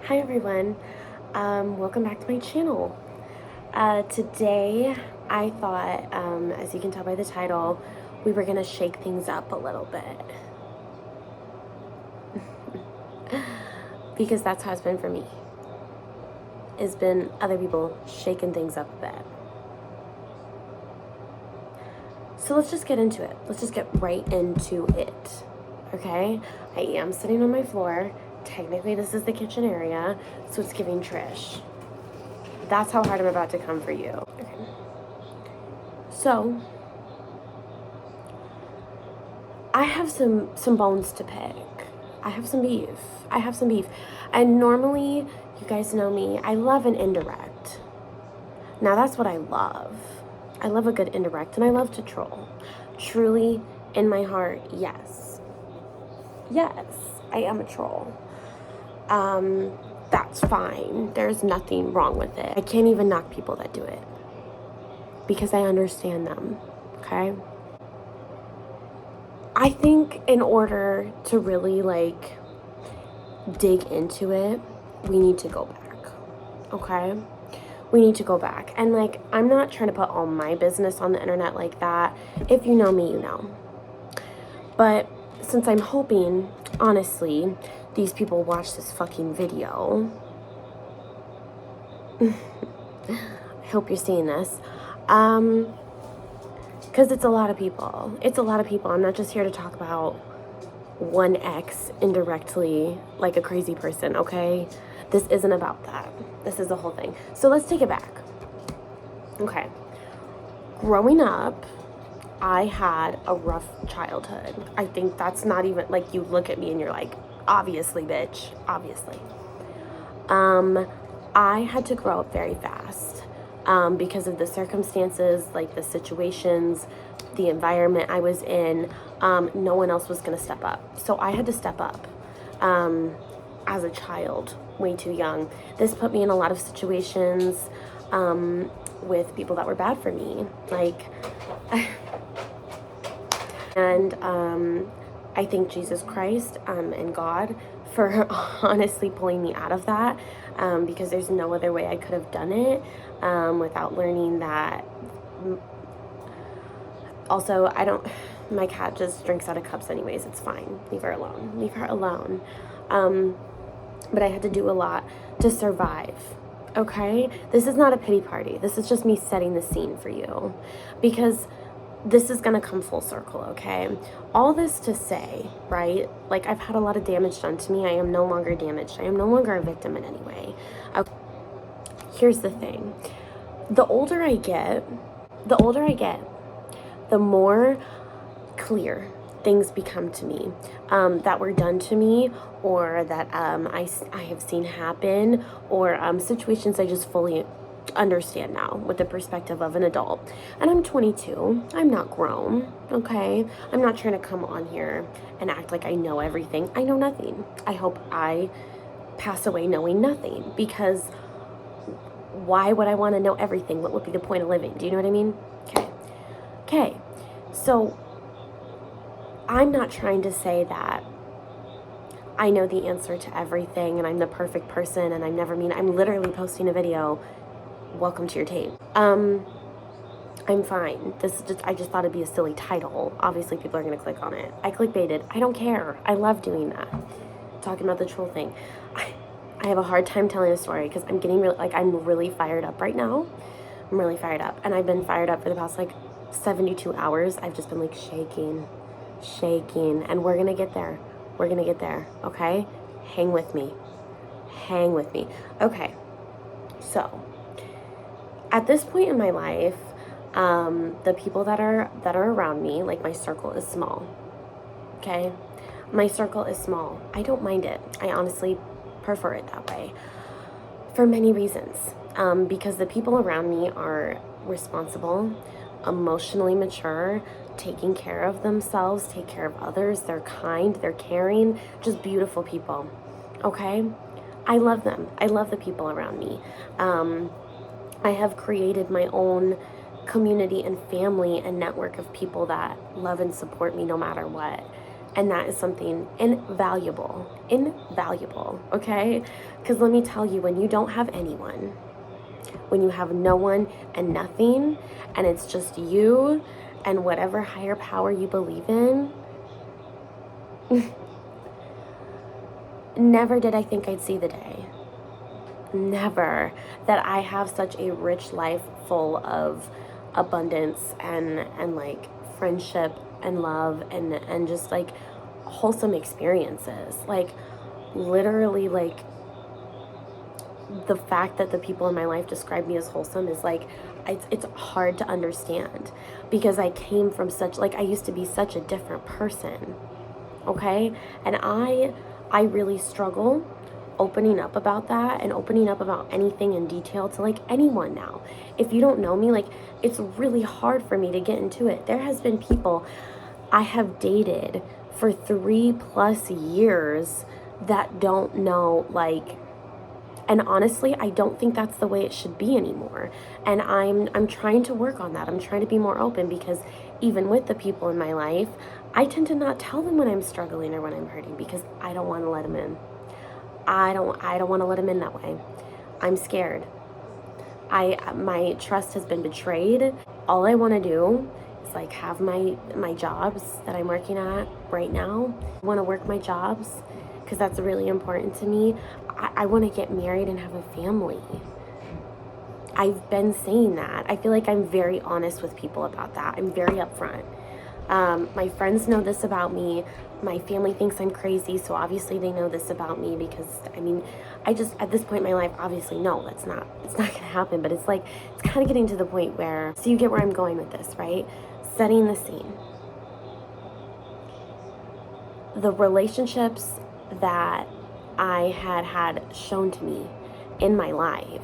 Hi everyone, welcome back to my channel. Today I thought, as you can tell by the title, we were gonna shake things up a little bit. Because that's how it's been for me. It's been other people shaking things up a bit. So let's just get into it. Let's just get right into it, okay? I am sitting on my floor. Technically this is the kitchen area, so it's giving Trish. That's how hard I'm about to come for you. Okay. So, I have some bones to pick. I have some beef. And normally, you guys know me, I love an indirect. Now that's what I love. I love a good indirect and I love to troll. Truly, in my heart, yes. Yes, I am a troll. That's fine. There's nothing wrong with it. I can't even knock people that do it. Because I understand them, okay? I think in order to really dig into it, we need to go back, okay? We need to go back. And I'm not trying to put all my business on the internet like that. If you know me, you know. But since I'm hoping, honestly, these people watch this fucking video, I hope you're seeing this, because it's a lot of people. It's a lot of people. I'm not just here to talk about one ex indirectly like a crazy person, okay? This isn't about that. This is the whole thing. So let's take it back. Okay. Growing up, I had a rough childhood. I think that's not even, you look at me and you're like, obviously, bitch. Obviously. I had to grow up very fast because of the circumstances, the situations, the environment I was in. No one else was going to step up. So I had to step up as a child, way too young. This put me in a lot of situations with people that were bad for me. And I thank Jesus Christ and God for honestly pulling me out of that because there's no other way I could have done it without learning that. Also, my cat just drinks out of cups anyways. It's fine. Leave her alone. Leave her alone. But I had to do a lot to survive. Okay? This is not a pity party. This is just me setting the scene for you. Because this is going to come full circle, okay? All this to say, right? I've had a lot of damage done to me. I am no longer damaged. I am no longer a victim in any way. Okay. Here's the thing. The older I get, the more clear things become to me that were done to me, or that I have seen happen, or situations I just fully understand now with the perspective of an adult. And I'm 22. I'm not grown, okay? I'm not trying to come on here and act like I know everything. I know nothing. I hope I pass away knowing nothing, because why would I want to know everything? What would be the point of living? Do you know what I mean? Okay. So I'm not trying to say that I know the answer to everything and I'm the perfect person and I'm literally posting a video. Welcome to your tape. I'm fine. I just thought it'd be a silly title. Obviously people are going to click on it. I clickbaited. I don't care. I love doing that. Talking about the troll thing. I have a hard time telling a story because I'm getting I'm really fired up right now. I'm really fired up. And I've been fired up for the past 72 hours. I've just been shaking. And we're going to get there. We're going to get there. Okay? Hang with me. Okay. So, at this point in my life, the people that are around me, my circle is small. Okay? My circle is small. I don't mind it. I honestly prefer it that way for many reasons. Because the people around me are responsible, emotionally mature, taking care of themselves, take care of others. They're kind, they're caring, just beautiful people. Okay? I love them. I love the people around me. I have created my own community and family and network of people that love and support me no matter what. And that is something invaluable, okay? Because let me tell you, when you don't have anyone, when you have no one and nothing, and it's just you and whatever higher power you believe in, never did I think I'd see the day. Never. That I have such a rich life full of abundance and like friendship and love and just like wholesome experiences. Like literally, like the fact that the people in my life describe me as wholesome is like it's hard to understand, because I came from such, like, I used to be such a different person, okay? And I really struggle opening up about that and opening up about anything in detail to like anyone now. If you don't know me, like, it's really hard for me to get into it. There has been people I have dated for 3+ years that don't know, like, and honestly, I don't think that's the way it should be anymore. And I'm trying to work on that. I'm trying to be more open, because even with the people in my life, I tend to not tell them when I'm struggling or when I'm hurting, because I don't want to let them in. I don't want to let them in that way. I'm scared. My trust has been betrayed. All I want to do is like have my jobs that I'm working at right now. I want to work my jobs because that's really important to me. I want to get married and have a family. I've been saying that. I feel like I'm very honest with people about that. I'm very upfront. My friends know this about me. My family thinks I'm crazy, so obviously they know this about me, because I mean, I just, at this point in my life, obviously, no, it's not gonna happen, but it's like, it's kind of getting to the point where, so you get where I'm going with this, right? Setting the scene. The relationships that I had shown to me in my life,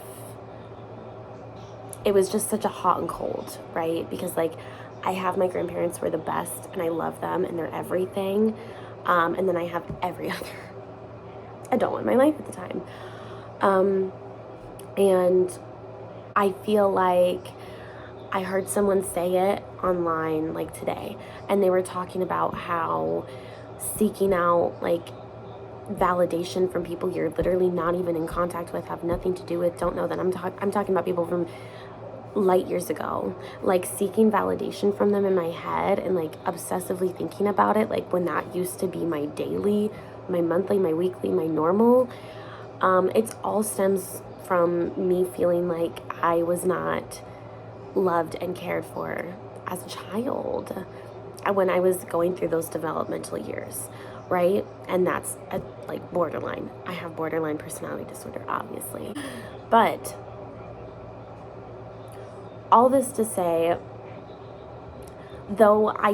it was just such a hot and cold, right? Because like, I have my grandparents who are the best, and I love them, and they're everything. And then I have every other adult in my life at the time. And I feel like I heard someone say it online like today, and they were talking about how seeking out like validation from people you're literally not even in contact with, have nothing to do with, don't know that I'm talking about people from light years ago, like seeking validation from them in my head and like obsessively thinking about it, like when that used to be my daily, my monthly, my weekly, my normal. It's all stems from me feeling like I was not loved and cared for as a child when I was going through those developmental years, right? And that's like borderline. I have borderline personality disorder, obviously. But all this to say, though I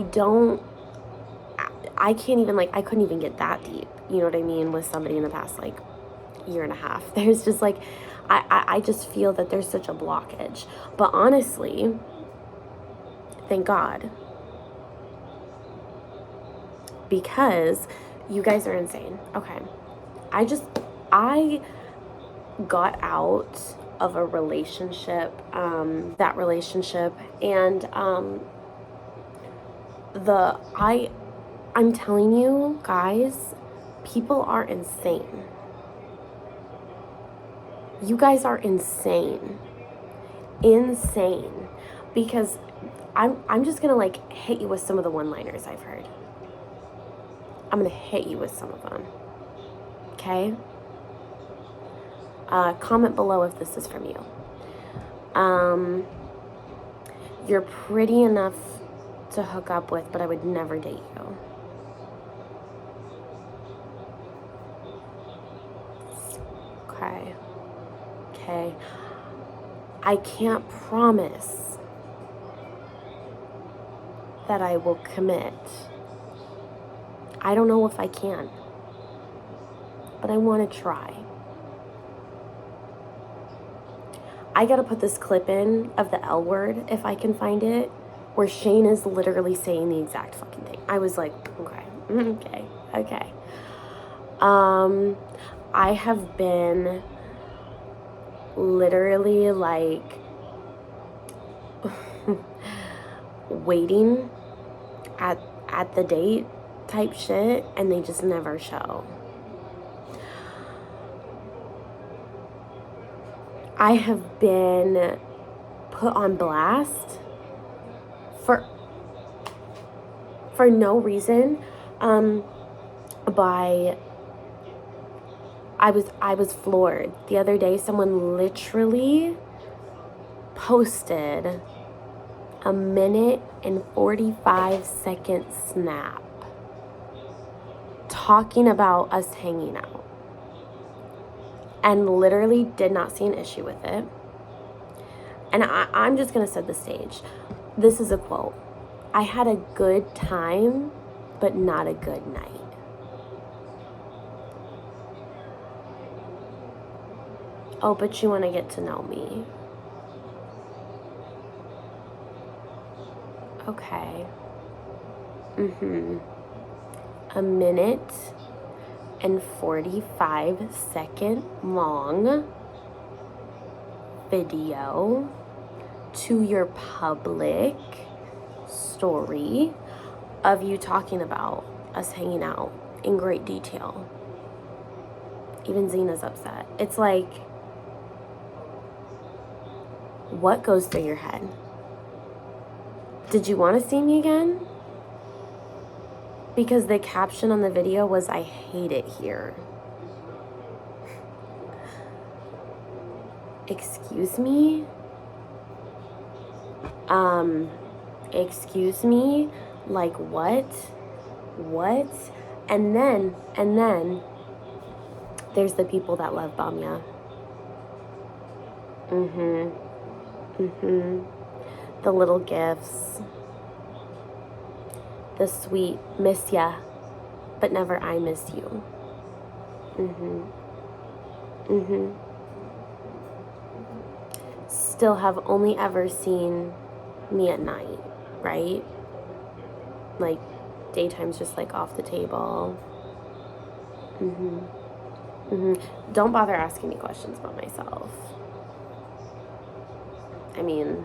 can't even, like, I couldn't even get that deep, you know what I mean, with somebody in the past, like, year and a half. There's just, like, I just feel that there's such a blockage. But honestly, thank God. Because you guys are insane. Okay. I got out of a relationship, that relationship, and I'm telling you guys, people are insane. You guys are insane. Insane. Because I'm just gonna like hit you with some of the one-liners I've heard. I'm gonna hit you with some of them. Okay? Comment below if this is from you. You're pretty enough to hook up with, but I would never date you. Okay. I can't promise that I will commit. I don't know if I can, but I want to try. I gotta put this clip in of the L word, if I can find it, where Shane is literally saying the exact fucking thing. I was like, okay. I have been literally like waiting at the date type shit, and they just never show. I have been put on blast for no reason, by, I was floored. The other day, someone literally posted a 1:45 snap talking about us hanging out, and literally did not see an issue with it. And I'm just gonna set the stage. This is a quote. I had a good time, but not a good night. Oh, but you want to get to know me. Okay. 1:45 long video to your public story of you talking about us hanging out in great detail. Even Zena's upset. It's like, what goes through your head? Did you want to see me again? Because the caption on the video was, I hate it here. Excuse me? Excuse me? Like what? What? And then, there's the people that love bomb ya. The little gifts. The sweet, miss ya, but never I miss you. Still have only ever seen me at night, right? Like, daytime's just like off the table. Don't bother asking me questions about myself. I mean,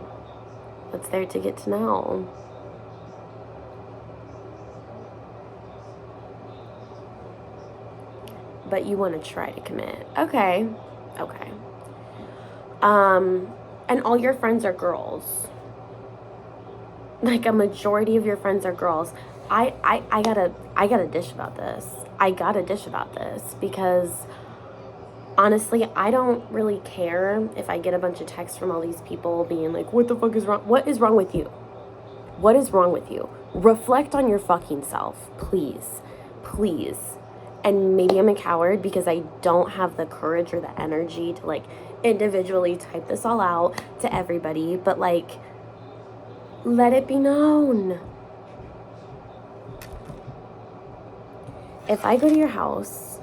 what's there to get to know? But you want to try to commit. Okay. And all your friends are girls. Like, a majority of your friends are girls. I gotta dish about this. Because honestly, I don't really care if I get a bunch of texts from all these people being like, what the fuck is wrong? What is wrong with you? What is wrong with you? Reflect on your fucking self, please. And maybe I'm a coward because I don't have the courage or the energy to, like, individually type this all out to everybody, but, like, let it be known. If I go to your house,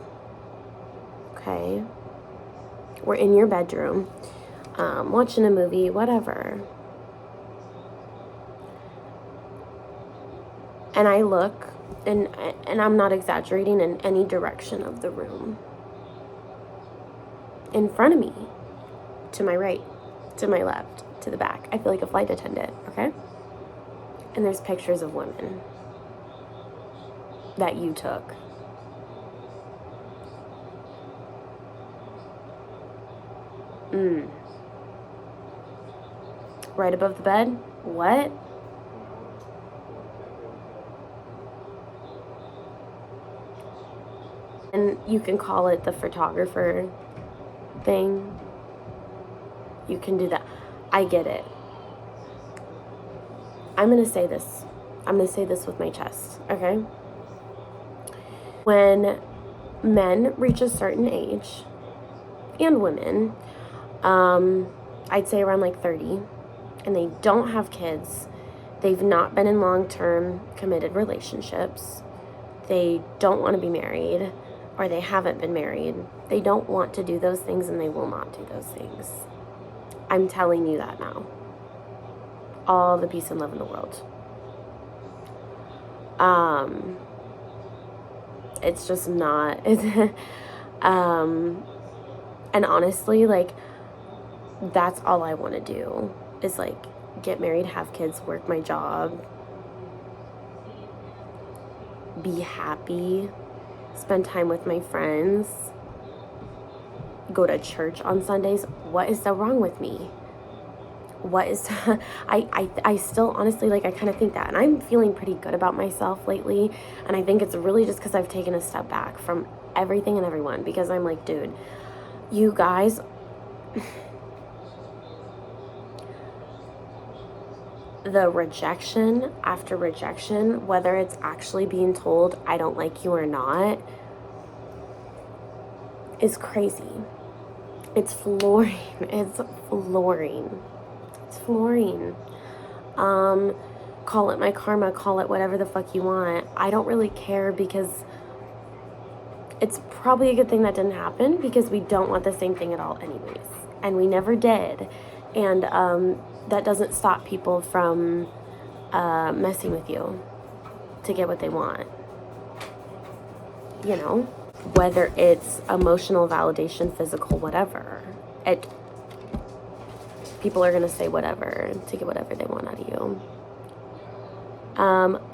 okay, we're in your bedroom, watching a movie, whatever, and I look, and I'm not exaggerating, in any direction of the room, in front of me, to my right, to my left, to the back, I feel like a flight attendant, okay? And there's pictures of women that you took. Right above the bed? What? And you can call it the photographer thing. You can do that. I get it. I'm going to say this. I'm going to say this with my chest, okay? When men reach a certain age, and women, I'd say around like 30, and they don't have kids, they've not been in long-term committed relationships, they don't want to be married, or they haven't been married, they don't want to do those things, and they will not do those things. I'm telling you that now. All the peace and love in the world. It's just not, and honestly, like, that's all I want to do, is, like, get married, have kids, work my job, be happy, spend time with my friends, go to church on Sundays. What is so wrong with me? What is I still honestly, like, I kind of think that, and I'm feeling pretty good about myself lately, and I think it's really just because I've taken a step back from everything and everyone, because I'm like, dude, you guys, the rejection after rejection, whether it's actually being told I don't like you or not, is crazy. It's flooring. It's flooring. It's flooring. Call it my karma, call it whatever the fuck you want. I don't really care, because it's probably a good thing that didn't happen, because we don't want the same thing at all anyways. And we never did. And that doesn't stop people from messing with you to get what they want. You know? Whether it's emotional validation, physical, whatever. People are going to say whatever to get whatever they want out of you.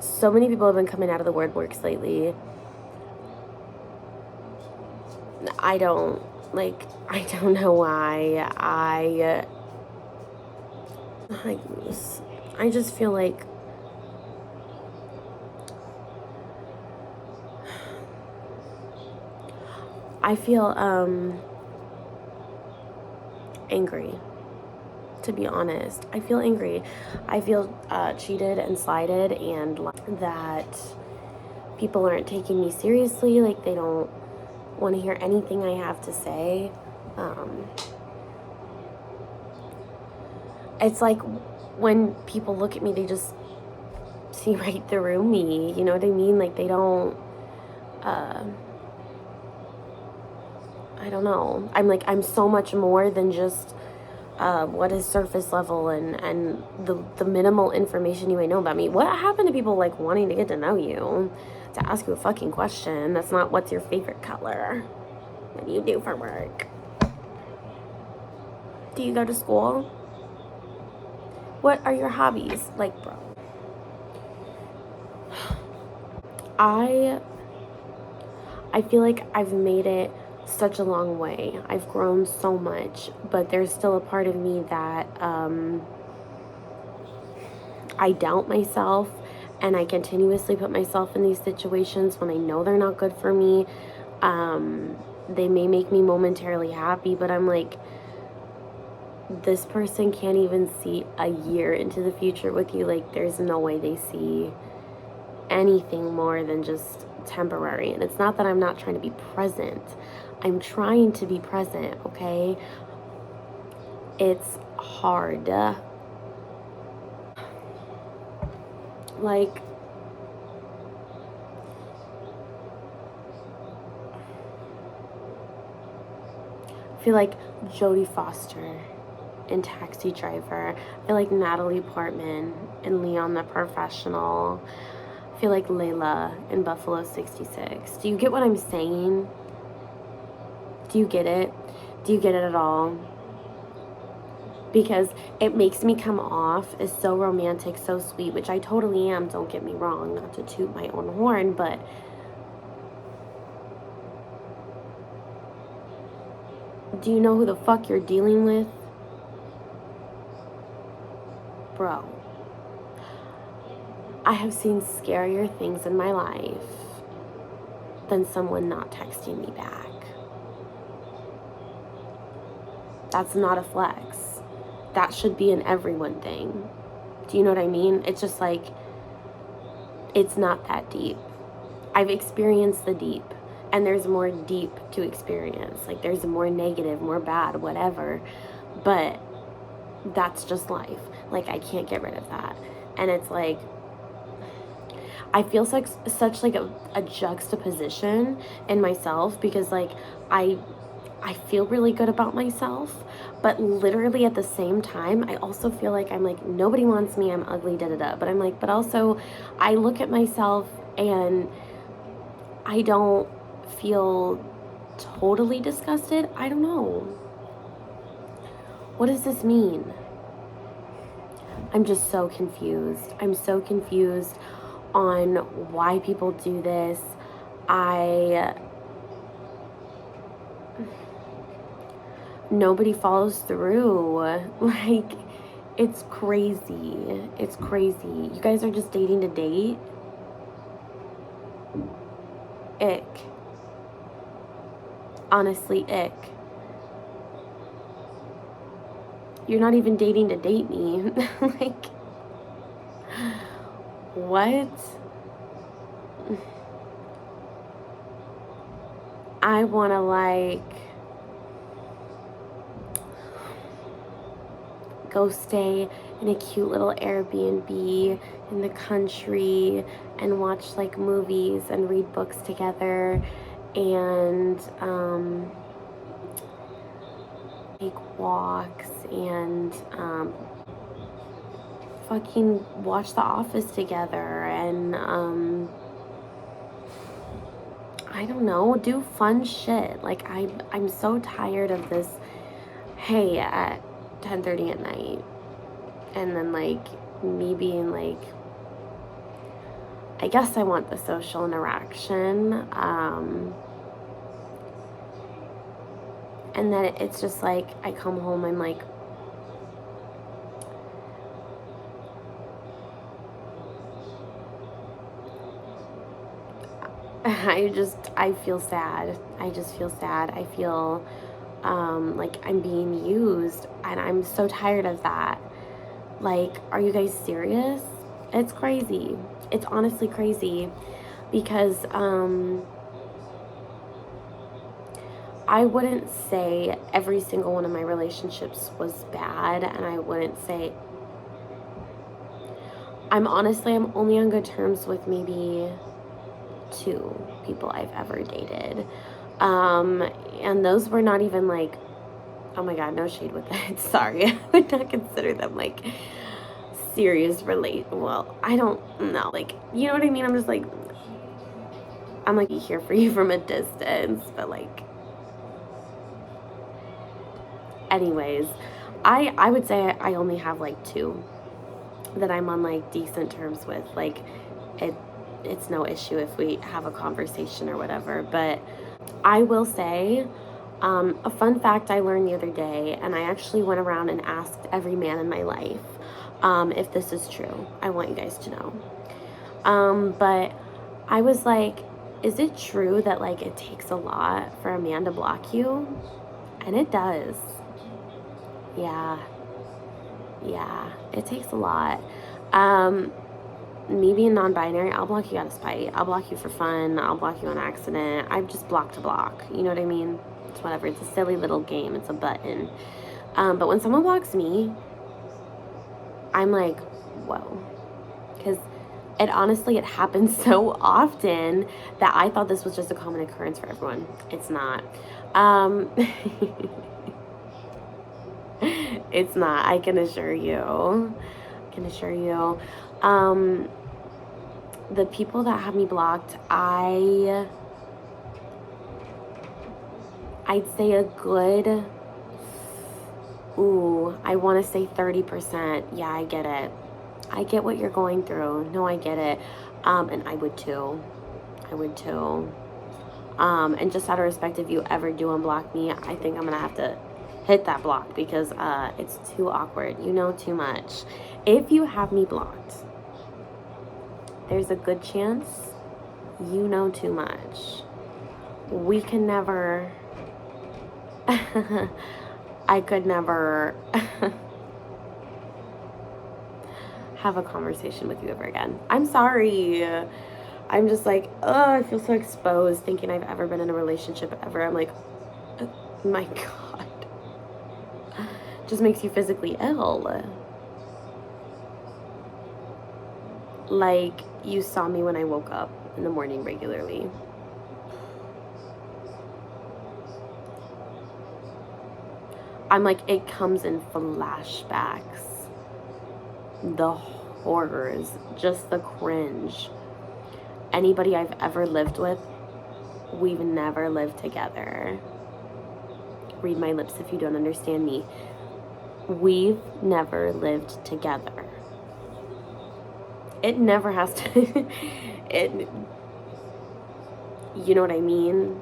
So many people have been coming out of the word works lately. I don't know why. I just feel like I feel angry, to be honest. I feel angry. I feel cheated and slighted, and that people aren't taking me seriously. Like, they don't want to hear anything I have to say. It's like when people look at me, they just see right through me. You know what I mean? Like, they don't... I don't know. I'm so much more than just what is surface level and the minimal information you may know about me. What happened to people, like, wanting to get to know you, to ask you a fucking question? That's not what's your favorite color. What do you do for work? Do you go to school? What are your hobbies? Like, bro. I feel like I've made it such a long way. I've grown so much, but there's still a part of me that I doubt myself, and I continuously put myself in these situations when I know they're not good for me. They may make me momentarily happy, but I'm like, this person can't even see a year into the future with you. Like, there's no way they see anything more than just temporary. And it's not that I'm not trying to be present. I'm trying to be present, okay? It's hard. Like, I feel like Jodie Foster in Taxi Driver. I feel like Natalie Portman in Leon the Professional. I feel like Layla in Buffalo 66. Do you get what I'm saying? Do you get it? Do you get it at all? Because it makes me come off as so romantic, so sweet, which I totally am, don't get me wrong, not to toot my own horn, but do you know who the fuck you're dealing with? Bro. I have seen scarier things in my life than someone not texting me back. That's not a flex. That should be an everyone thing. Do you know what I mean? It's just like, it's not that deep. I've experienced the deep, and there's more deep to experience. Like, there's more negative, more bad, whatever. But that's just life. Like, I can't get rid of that. And it's like, I feel such like a juxtaposition in myself, because like I feel really good about myself, but literally at the same time I also feel like I'm like, nobody wants me, I'm ugly, da-da-da. But I'm like, but also I look at myself and I don't feel totally disgusted. I don't know. What does this mean? I'm just so confused. I'm so confused. on why people do this. Nobody follows through. Like, it's crazy. It's crazy. You guys are just dating to date? Ick. Honestly, ick. You're not even dating to date me. Like, what? I want to, like, go stay in a cute little Airbnb in the country and watch, like, movies and read books together and take walks and fucking watch The Office together and I don't know, do fun shit. Like, I'm so tired of this, hey, at 10:30 at night, and then, like, me being like, I guess I want the social interaction, and then it's just like, I come home, I'm like, I feel sad. I just feel sad. I feel like I'm being used, and I'm so tired of that. Like, are you guys serious? It's crazy. It's honestly crazy because I wouldn't say every single one of my relationships was bad, and I wouldn't say, I'm only on good terms with maybe 2 people I've ever dated. And those were not even like, oh my God, no shade with it. Sorry. I would not consider them like serious well, I don't know. Like, you know what I mean? I'm just like, I'm like here for you from a distance, but like, anyways, I would say I only have like 2 that I'm on like decent terms with. Like, it's no issue if we have a conversation or whatever. But I will say, a fun fact I learned the other day, and I actually went around and asked every man in my life if this is true. I want you guys to know. But I was like, is it true that, like, it takes a lot for a man to block you? And it does. Yeah, it takes a lot. Me being non-binary, I'll block you out of spite. I'll block you for fun. I'll block you on accident. I've just blocked to block. You know what I mean? It's whatever. It's a silly little game. It's a button. But when someone blocks me, I'm like, whoa. Because it happens so often that I thought this was just a common occurrence for everyone. It's not. It's not. I can assure you. The people that have me blocked, I'd say a good, I want to say 30%. Yeah, I get it. I get what you're going through. No, I get it. And I would too. And just out of respect, if you ever do unblock me, I think I'm going to have to hit that block because it's too awkward. You know too much. If you have me blocked, there's a good chance you know too much. We can never, I could never have a conversation with you ever again. I'm sorry. I'm just like, I feel so exposed thinking I've ever been in a relationship ever. I'm like, oh my God. Just makes you physically ill. Like, you saw me when I woke up in the morning regularly. I'm like, it comes in flashbacks. The horrors, just the cringe. Anybody I've ever lived with, we've never lived together. Read my lips if you don't understand me. We've never lived together. It never has to, it, you know what I mean?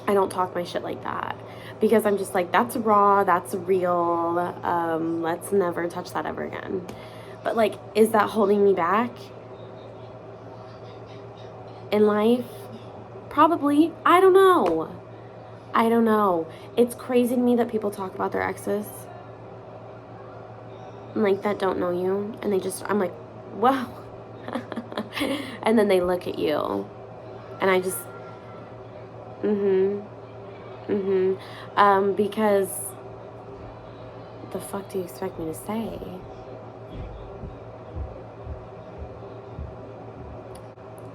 I don't talk my shit like that. Because I'm just like, that's raw, that's real, let's never touch that ever again. But like, is that holding me back in life? Probably. I don't know. I don't know. It's crazy to me that people talk about their exes, like, that don't know you, and they just, I'm like, wow. And then they look at you, and I just, because the fuck do you expect me to say?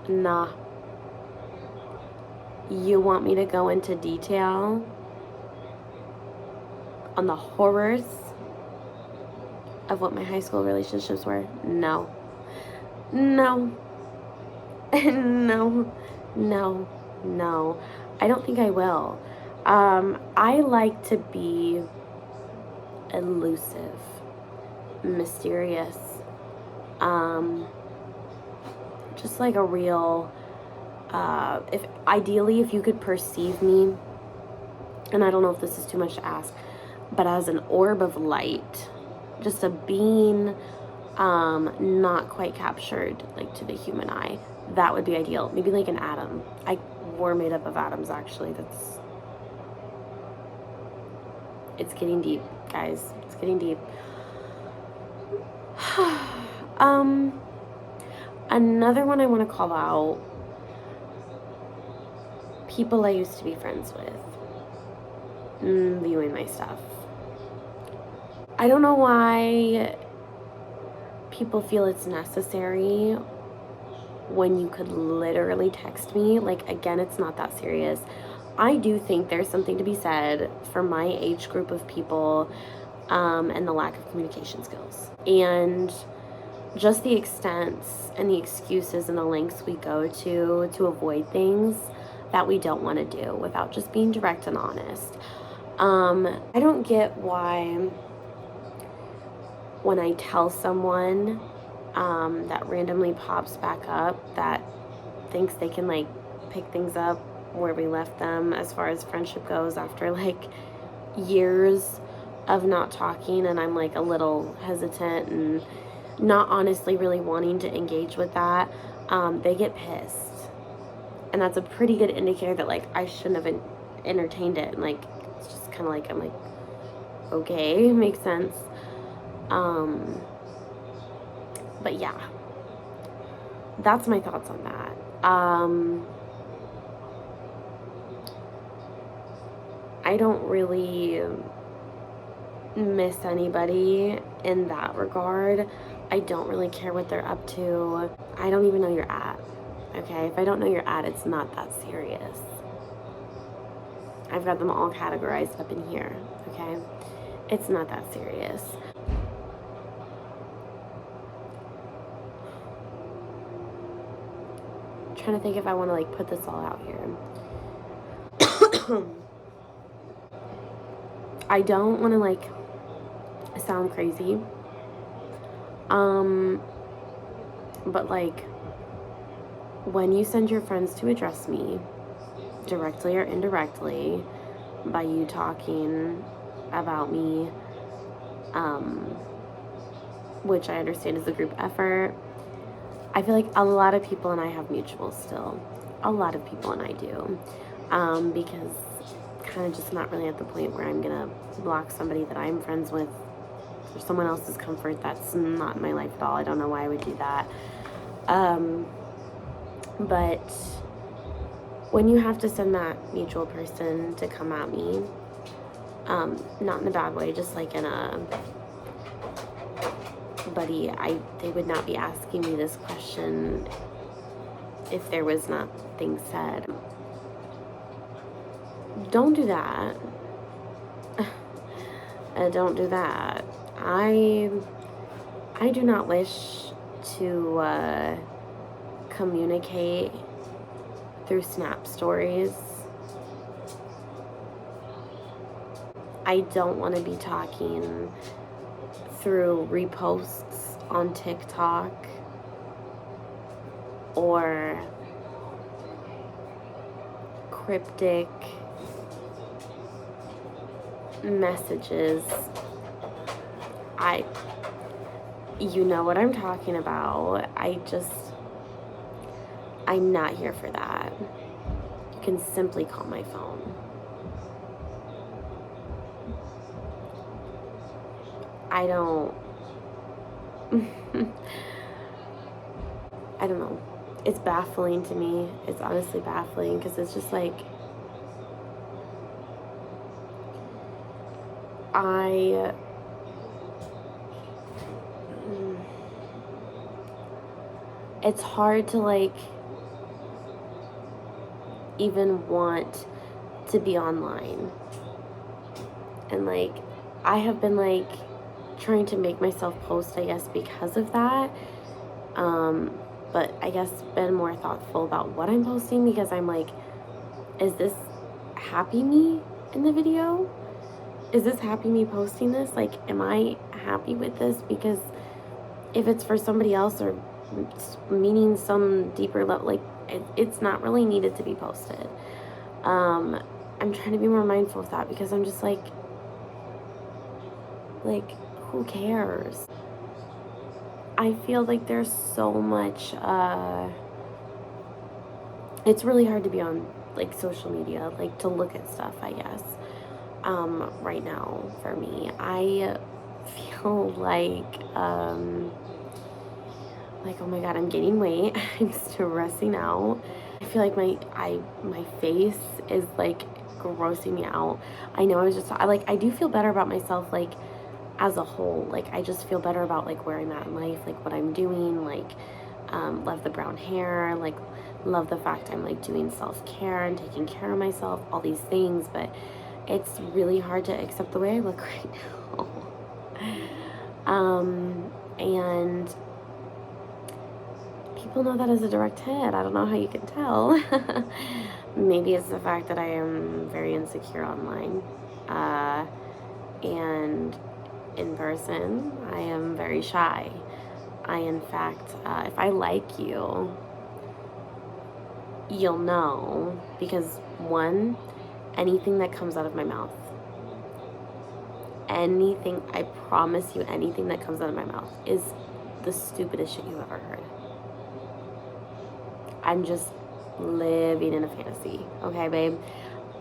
Nah. You want me to go into detail on the horrors of what my high school relationships were? No. No. No. No. No. I don't think I will. I like to be elusive, mysterious, just like a real, if you could perceive me, and I don't know if this is too much to ask, but as an orb of light, just a being, not quite captured, like, to the human eye, that would be ideal. Maybe like an atom. We're made up of atoms, actually. It's getting deep, guys. It's getting deep. Another one I want to call out, people I used to be friends with, viewing my stuff. I don't know why people feel it's necessary when you could literally text me. Like, again, it's not that serious. I do think there's something to be said for my age group of people, and the lack of communication skills. And just the extents and the excuses and the lengths we go to avoid things that we don't want to do without just being direct and honest. I don't get why when I tell someone that randomly pops back up that thinks they can, like, pick things up where we left them as far as friendship goes after, like, years of not talking, and I'm, like, a little hesitant and not honestly really wanting to engage with that, they get pissed. And that's a pretty good indicator that, like, I shouldn't have entertained it. And, like, it's just kind of like, I'm like, okay, makes sense. But yeah, that's my thoughts on that. I don't really miss anybody in that regard. I don't really care what they're up to. I don't even know you're at. Okay, if I don't know you're at, it's not that serious. I've got them all categorized up in here. Okay, it's not that serious. I'm trying to think if I want to, like, put this all out here. I don't want to, like, sound crazy, but, like, when you send your friends to address me directly or indirectly by you talking about me, which I understand is a group effort, I feel like a lot of people and I have mutuals still. A lot of people and I do, because kind of just not really at the point where I'm gonna block somebody that I'm friends with for someone else's comfort. That's not in my life at all. I don't know why I would do that. But when you have to send that mutual person to come at me, not in a bad way, just like in a, buddy, they would not be asking me this question if there was not things said. Don't do that. Don't do that. I do not wish to communicate through Snap stories. I don't want to be talking through reposts on TikTok or cryptic messages. You know what I'm talking about. I'm not here for that. You can simply call my phone. I don't know. It's baffling to me. It's honestly baffling because it's just like, it's hard to like even want to be online. And like, I have been like trying to make myself post, I guess, because of that. But I guess been more thoughtful about what I'm posting, because I'm like, is this happy me in the video? Is this happy me posting this? Like, am I happy with this? Because if it's for somebody else or meaning some deeper level, like, it's not really needed to be posted. I'm trying to be more mindful of that, because I'm just like, who cares? I feel like there's so much, it's really hard to be on like social media, like to look at stuff, I guess. Right now for me, I feel like, oh my God, I'm gaining weight. I'm stressing out. I feel like my face is like grossing me out. I know I do feel better about myself, like as a whole. Like, I just feel better about like where I'm at in life, like what I'm doing, like, love the brown hair, like love the fact I'm like doing self-care and taking care of myself, all these things, but it's really hard to accept the way I look right now. And people know that as a direct hit. I don't know how you can tell. Maybe it's the fact that I am very insecure online. And in person, I am very shy. In fact, if I like you, you'll know, because one, anything that comes out of my mouth, I promise you, anything that comes out of my mouth is the stupidest shit you've ever heard. I'm just living in a fantasy, okay, babe?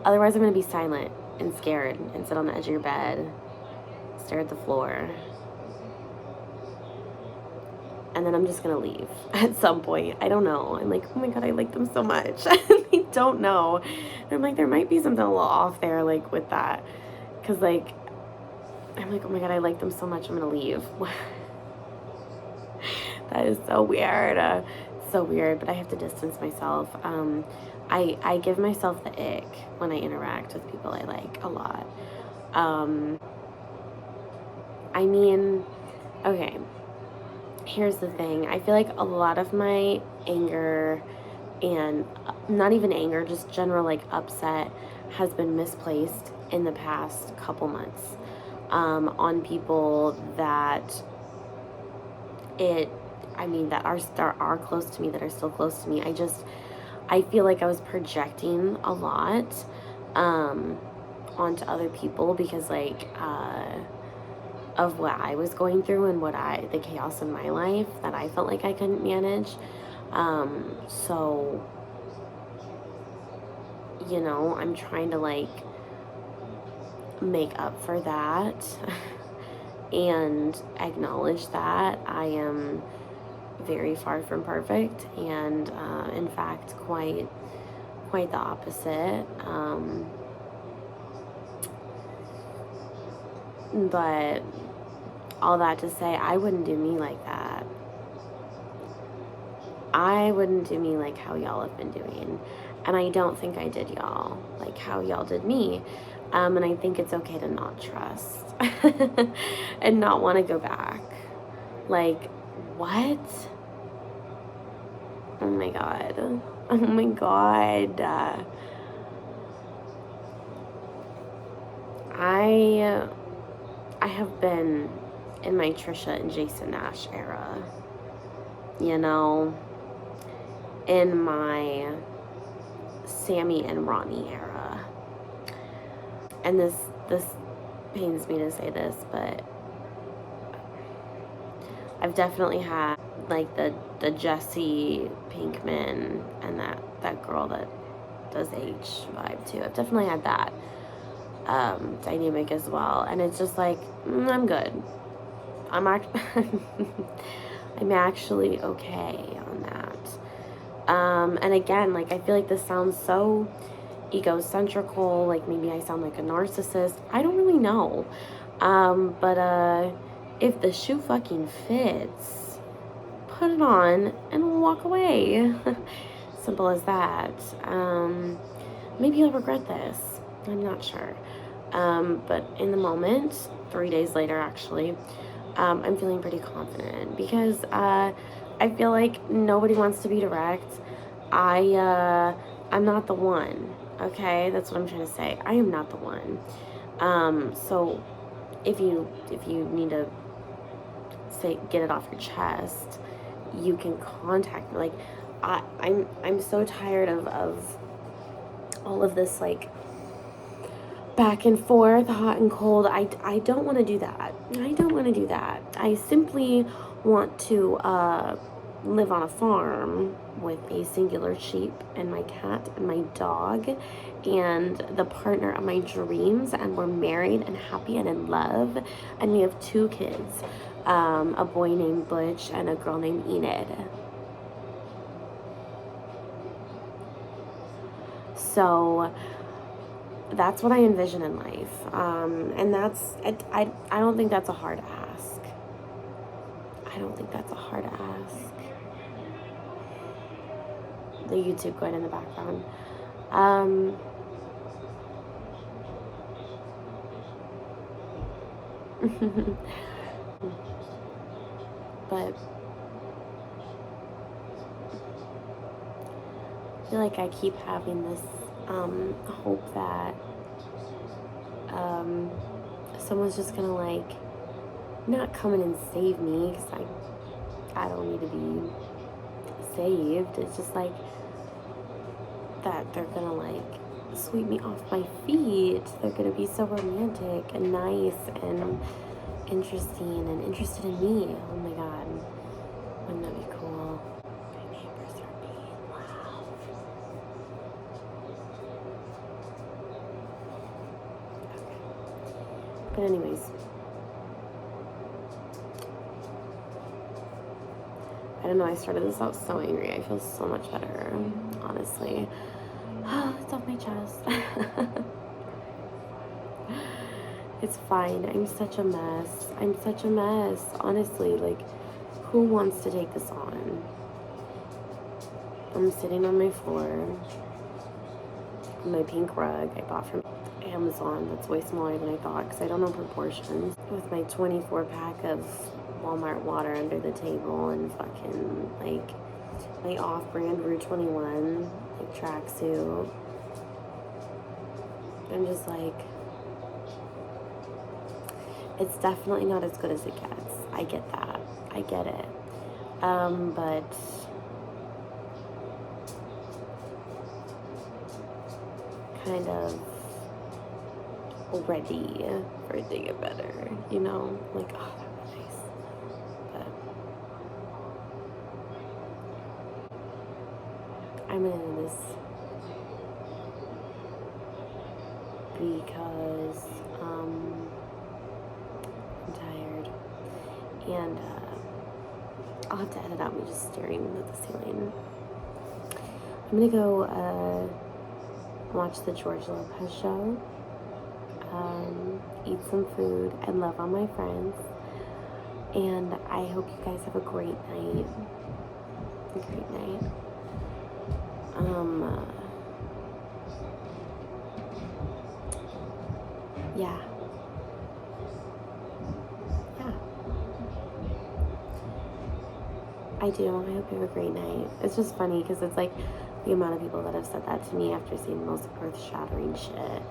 Otherwise, I'm gonna be silent and scared and sit on the edge of your bed, stare at the floor, and then I'm just gonna leave at some point. I don't know. I'm like, oh my God, I like them so much. I don't know. And I'm like, there might be something a little off there, like with that, because like, I'm like, oh my God, I like them so much, I'm gonna leave. That is so weird. So weird, but I have to distance myself. I give myself the ick when I interact with people I like a lot. I mean, okay, here's the thing. I feel like a lot of my anger, and not even anger, just general like upset, has been misplaced in the past couple months, on people that are close to me, that are still close to me. I feel like I was projecting a lot onto other people, because like of what I was going through and the chaos in my life that I felt like I couldn't manage. So, you know, I'm trying to like make up for that and acknowledge that I am very far from perfect, and in fact quite the opposite. But all that to say, I wouldn't do me like that. I wouldn't do me like how y'all have been doing, and I don't think I did y'all like how y'all did me. And I think it's okay to not trust and not want to go back. Like, what? Oh my God. Oh my God. I have been in my Trisha and Jason Nash era, you know, in my Sammy and Ronnie era. And this pains me to say this, but I've definitely had like the Jesse Pinkman and that girl that does H vibe too. I've definitely had that dynamic as well, and it's just like I'm good. I'm actually okay on that. And again, like I feel like this sounds so egocentrical, like maybe I sound like a narcissist. I don't really know. But if the shoe fucking fits, put it on and walk away. Simple as that. Maybe you'll regret this. I'm not sure. But in the moment, 3 days later actually, I'm feeling pretty confident because I feel like nobody wants to be direct. I'm not the one. Okay, that's what I'm trying to say. I am not the one. So if you need to get it off your chest, you can contact me. Like I'm so tired of all of this like back and forth, hot and cold. I don't want to do that. I don't want to do that. I simply want to live on a farm with a singular sheep and my cat and my dog and the partner of my dreams, and we're married and happy and in love, and we have 2 kids, a boy named Butch and a girl named Enid. So that's what I envision in life, and that's I don't think that's a hard ask. I don't think that's a hard ask. The YouTube going in the background. But I feel like I keep having this hope that someone's just gonna like not come in and save me, because I don't need to be saved. It's just like that they're gonna like sweep me off my feet. They're gonna be so romantic and nice and interesting and interested in me. Oh my god, wouldn't that be cool? My neighbors are being loud. Okay. But anyways, I don't know, I started this out so angry. I feel so much better, honestly. It's off my chest. It's fine. I'm such a mess. I'm such a mess. Honestly, like, who wants to take this on? I'm sitting on my floor on my pink rug I bought from Amazon. That's way smaller than I thought because I don't know proportions. With my 24 pack of Walmart water under the table and fucking, like, my off-brand Rue 21, like, tracksuit. I'm just like, it's definitely not as good as it gets. I get that. I get it. But kind of ready for it to get better, you know? Like, oh, that would be nice. But I'm into this because I'm tired, and I'll have to edit out me just staring at the ceiling. I'm gonna go watch the George Lopez show, eat some food, and love on my friends, and I hope you guys have a great night. A great night. Yeah. I do. I hope you have a great night. It's just funny because it's like the amount of people that have said that to me after seeing the most earth-shattering shit.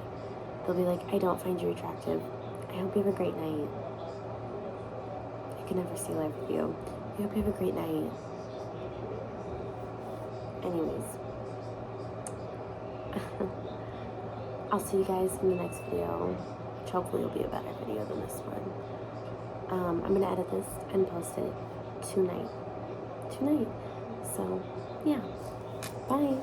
They'll be like, I don't find you attractive. I hope you have a great night. I can never see life with you. I hope you have a great night. Anyways, I'll see you guys in the next video, which hopefully will be a better video than this one. I'm gonna edit this and post it tonight. So, yeah. Bye.